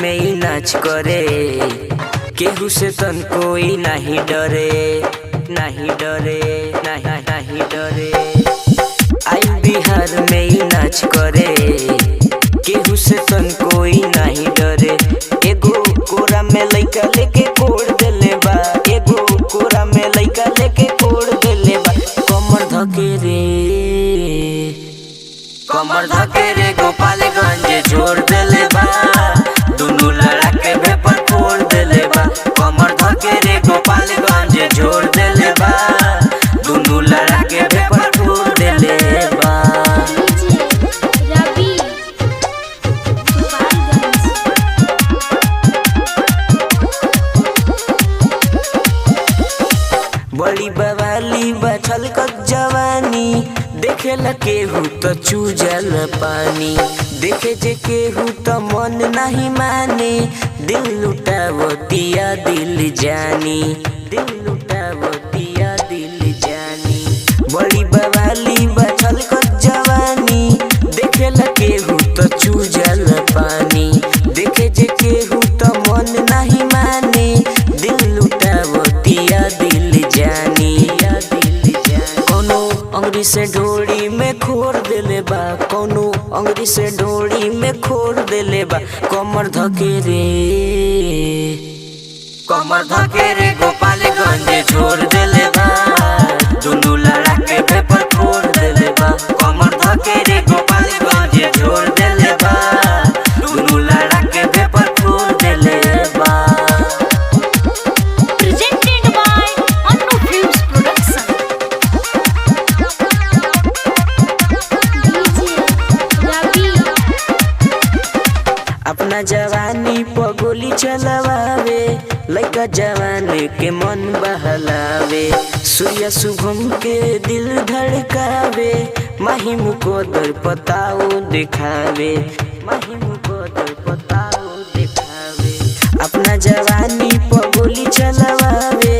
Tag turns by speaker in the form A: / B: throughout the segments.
A: में ही नाच करे, केहू से तन कोई नहीं डरे, नहीं डरे, नहीं डरे। आई बिहार में ही नाच करे, केहू से तन कोई नहीं डरे। एगो कोरा में लइका लेके कोड़ देले बा, एगो कोरा में लइका लेके कोड़ देले बा। कमर धके रे, कमर धके रे गोपालगंज छोड़ देले बा, दुनू लड़ा के भेपर फोड़ देले बा। कमर धके रे गोपालगंज छोड़ देले बा, दुनू लड़ा के भेपर फोड़ देले बा। बड़ी बवाली बैठल क जवानी, देखे ला केहू तो चूजल पानी, देखे जे केहू तो मन नहीं माने। दिल लुटावतिया दिल जानी, दिल लुटावतिया दिल जानी। बड़ी बवाली बैठल क जवानी, देखे ला केहू तो चूजल पानी, देखे जे केहू तो मन नहीं माने। दिल लुटावतिया दिल जानी, कोनो अंगरी से डोरी में खोर देले बा, कोनो अंगरी से डोरी में खोर देले बा। कमर धके रे, कमर धके रे गोपालगंज छोड़ देले बा, दुनू लड़ा के भेपर फोड़ देले बा। कमर धके रे गोपालगंज छोड़ देले बा, दुनू लड़ा के भेपर फोड़ देले बा। अपना जवानी पर गोली चलवावे, लइका जवान के मन बहलावे। सूर्य शुभम के दिल धड़कावे, माही मुकोदर पताओ दिखावे, माही मुकोदर पताओ दिखावे। अपना जवानी पर गोली चलवावे,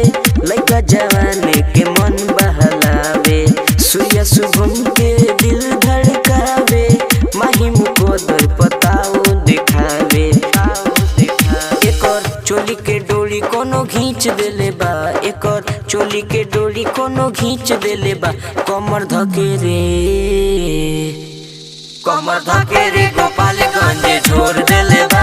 A: लइका जवान के मन बहलावे। सूर्य शुभम के दिल धड़कावे, माही मुकोदर पताओ दिखावे। एकर चोली के डोरी कोनो घींच देले बा, एकर चोली के डोरी कोनो घींच देले बा। कमर धके रे, कमर धके रे गोपालगंज छोड़ देले बा।